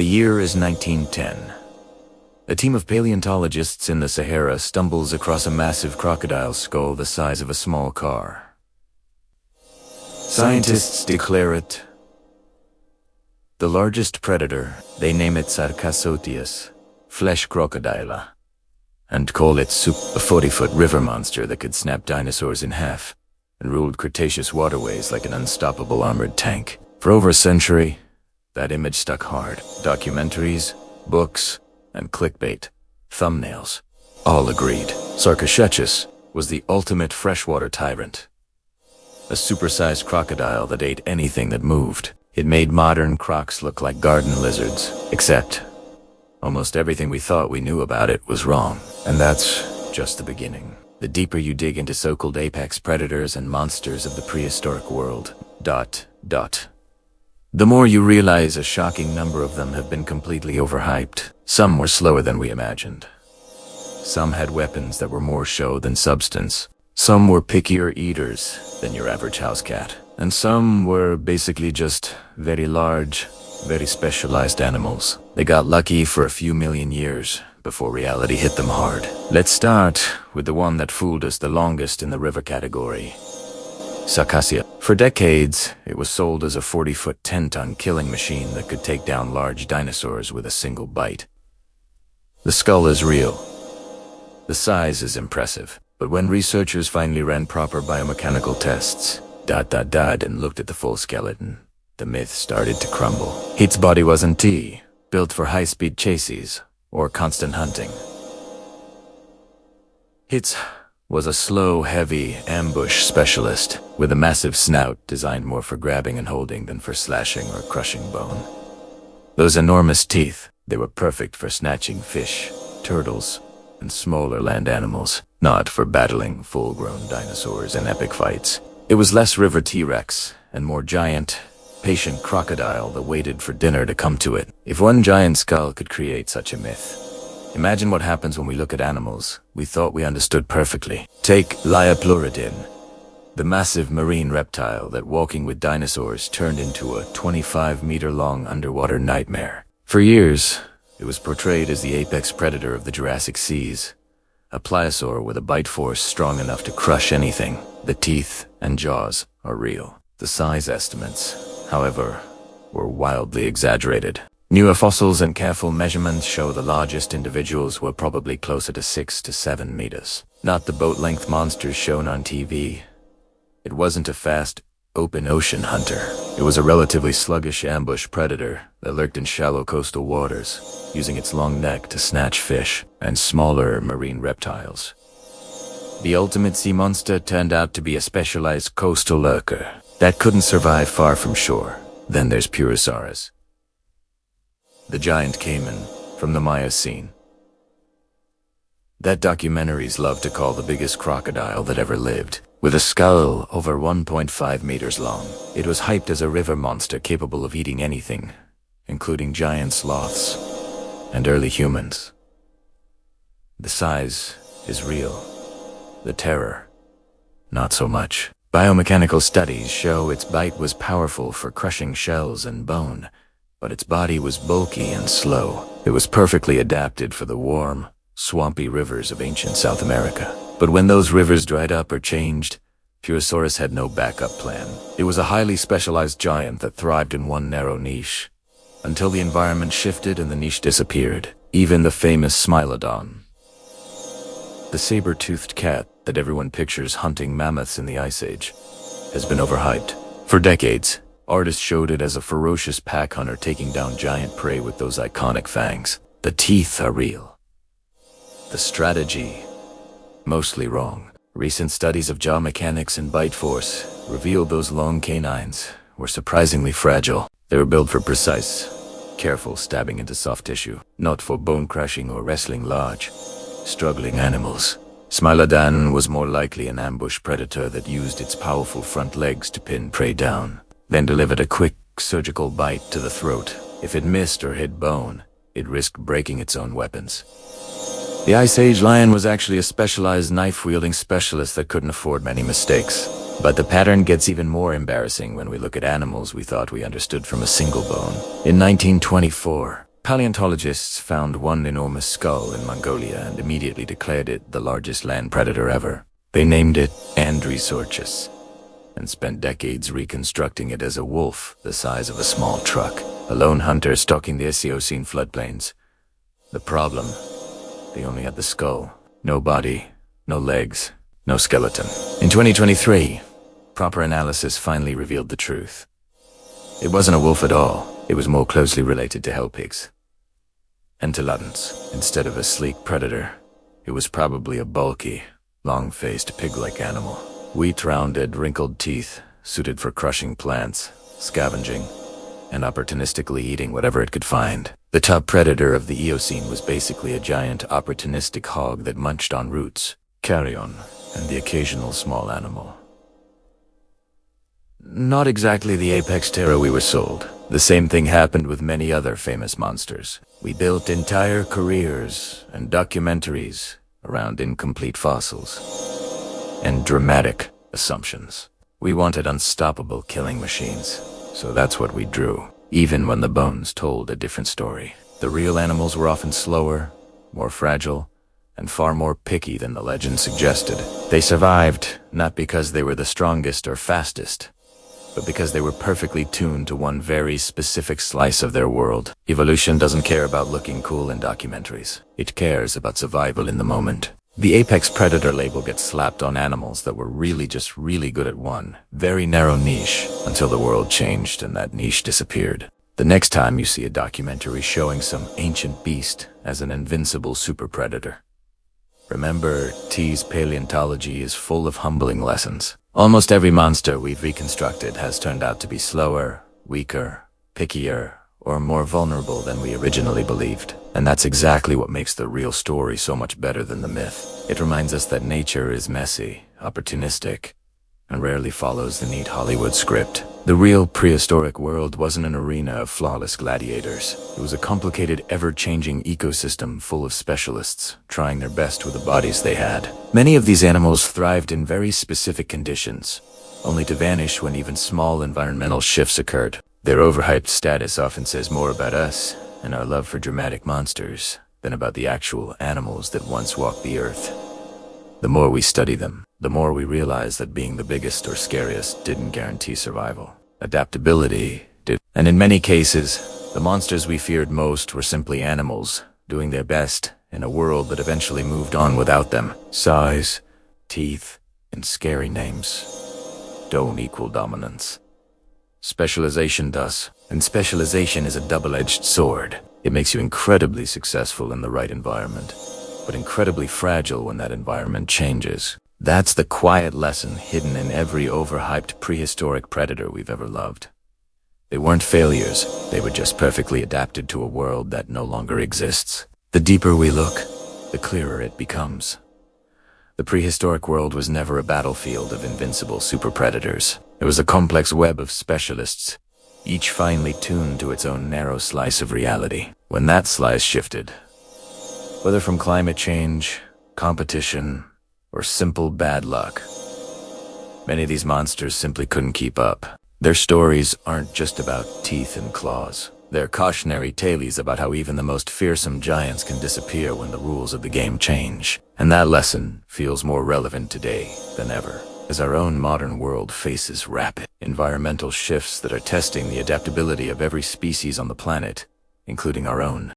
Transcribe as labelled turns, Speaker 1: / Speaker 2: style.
Speaker 1: The year is 1910. A team of paleontologists in the Sahara stumbles across a massive crocodile skull the size of a small car. Scientists declare it the largest predator. They name it Sarcosuchus, flesh crocodile, and call it a 40-foot river monster that could snap dinosaurs in half and ruled Cretaceous waterways like an unstoppable armored tank. For over a century, that image stuck hard. Documentaries, books, and clickbait thumbnails all agreed. Sarcosuchus was the ultimate freshwater tyrant. A supersized crocodile that ate anything that moved. It made modern crocs look like garden lizards, except almost everything we thought we knew about it was wrong. And that's just the beginning. The deeper you dig into so-called apex predators and monsters of the prehistoric world, the more you realize a shocking number of them have been completely overhyped. Some were slower than we imagined. Some had weapons that were more show than substance. Some were pickier eaters than your average house cat. And some were basically just very large, very specialized animals. They got lucky for a few million years before reality hit them hard. Let's start with the one that fooled us the longest in the river category. Sarcosuchus. For decades, it was sold as a 40-foot, 10-ton killing machine that could take down large dinosaurs with a single bite. The skull is real. The size is impressive. But when researchers finally ran proper biomechanical tests, and looked at the full skeleton, the myth started to crumble. Its body wasn't built for high-speed chases or constant hunting. It was a slow, heavy ambush specialist with a massive snout designed more for grabbing and holding than for slashing or crushing bone. Those enormous teeth, they were perfect for snatching fish, turtles, and smaller land animals, not for battling full-grown dinosaurs in epic fights. It was less river T-Rex and more giant, patient crocodile that waited for dinner to come to it. If one giant skull could create such a myth, imagine what happens when we look at animals we thought we understood perfectly. Take Liopleurodon, the massive marine reptile that walking with dinosaurs turned into a 25-meter-long underwater nightmare. For years, it was portrayed as the apex predator of the Jurassic Seas, a pliosaur with a bite force strong enough to crush anything. The teeth and jaws are real. The size estimates, however, were wildly exaggerated. Newer fossils and careful measurements show the largest individuals were probably closer to 6 to 7 meters. Not the boat-length monsters shown on TV. It wasn't a fast, open ocean hunter. It was a relatively sluggish ambush predator that lurked in shallow coastal waters, using its long neck to snatch fish and smaller marine reptiles. The ultimate sea monster turned out to be a specialized coastal lurker that couldn't survive far from shore. Then there's Andrewsarchus, the giant caiman from the Miocene that documentaries love to call the biggest crocodile that ever lived. With a skull over 1.5 meters long, it was hyped as a river monster capable of eating anything, including giant sloths and early humans. The size is real. The terror, not so much. Biomechanical studies show its bite was powerful for crushing shells and bone, but its body was bulky and slow. It was perfectly adapted for the warm, swampy rivers of ancient South America. But when those rivers dried up or changed, Andrewsarchus had no backup plan. It was a highly specialized giant that thrived in one narrow niche, until the environment shifted and the niche disappeared. Even the famous Smilodon, the saber-toothed cat that everyone pictures hunting mammoths in the Ice Age, has been overhyped. For decades, artists showed it as a ferocious pack hunter taking down giant prey with those iconic fangs. The teeth are real. The strategy, mostly wrong. Recent studies of jaw mechanics and bite force revealed those long canines were surprisingly fragile. They were built for precise, careful stabbing into soft tissue, not for bone crushing or wrestling large, struggling animals. Smilodon was more likely an ambush predator that used its powerful front legs to pin prey down, then delivered a quick, surgical bite to the throat. If it missed or hit bone, it risked breaking its own weapons. The Ice Age lion was actually a specialized knife-wielding specialist that couldn't afford many mistakes. But the pattern gets even more embarrassing when we look at animals we thought we understood from a single bone. In 1924, Paleontologists found one enormous skull in Mongolia and immediately declared it the largest land predator ever. They named it Andrewsarchus and spent decades reconstructing it as a wolf the size of a small truck, a lone hunter stalking the Eocene floodplains. The problem? They only had the skull. No body, no legs, no skeleton. In 2023, proper analysis finally revealed the truth. It wasn't a wolf at all. It was more closely related to hell pigs. Entelodons. Instead of a sleek predator, it was probably a bulky, long-faced pig-like animal. Wheat-rounded, wrinkled teeth, suited for crushing plants, scavenging, and opportunistically eating whatever it could find. The top predator of the Eocene was basically a giant opportunistic hog that munched on roots, carrion, and the occasional small animal. Not exactly the apex terror we were sold. The same thing happened with many other famous monsters. We built entire careers and documentaries around incomplete fossils and dramatic assumptions. We wanted unstoppable killing machines, so that's what we drew, even when the bones told a different story. The real animals were often slower, more fragile, and far more picky than the legend suggested. They survived, not because they were the strongest or fastest, but because they were perfectly tuned to one very specific slice of their world. Evolution doesn't care about looking cool in documentaries. It cares about survival in the moment. The apex predator label gets slapped on animals that were really good at one very narrow niche until the world changed and that niche disappeared. The next time you see a documentary showing some ancient beast as an invincible super predator, remember, T's paleontology is full of humbling lessons. Almost every monster we've reconstructed has turned out to be slower, weaker, pickier, or more vulnerable than we originally believed. And that's exactly what makes the real story so much better than the myth. It reminds us that nature is messy, opportunistic, and rarely follows the neat Hollywood script. The real prehistoric world wasn't an arena of flawless gladiators. It was a complicated, ever-changing ecosystem full of specialists trying their best with the bodies they had. Many of these animals thrived in very specific conditions, only to vanish when even small environmental shifts occurred. Their overhyped status often says more about us and our love for dramatic monsters than about the actual animals that once walked the earth. The more we study them, the more we realize that being the biggest or scariest didn't guarantee survival. Adaptability did. And in many cases, the monsters we feared most were simply animals doing their best in a world that eventually moved on without them. Size, teeth, and scary names don't equal dominance. Specialization does, and specialization is a double-edged sword. It makes you incredibly successful in the right environment, but incredibly fragile when that environment changes. That's the quiet lesson hidden in every overhyped prehistoric predator we've ever loved. They weren't failures, they were just perfectly adapted to a world that no longer exists. The deeper we look, the clearer it becomes. The prehistoric world was never a battlefield of invincible super predators. It was a complex web of specialists, each finely tuned to its own narrow slice of reality. When that slice shifted, whether from climate change, competition, or simple bad luck, many of these monsters simply couldn't keep up. Their stories aren't just about teeth and claws. They're cautionary tales about how even the most fearsome giants can disappear when the rules of the game change. And that lesson feels more relevant today than ever, as our own modern world faces rapid environmental shifts that are testing the adaptability of every species on the planet, including our own.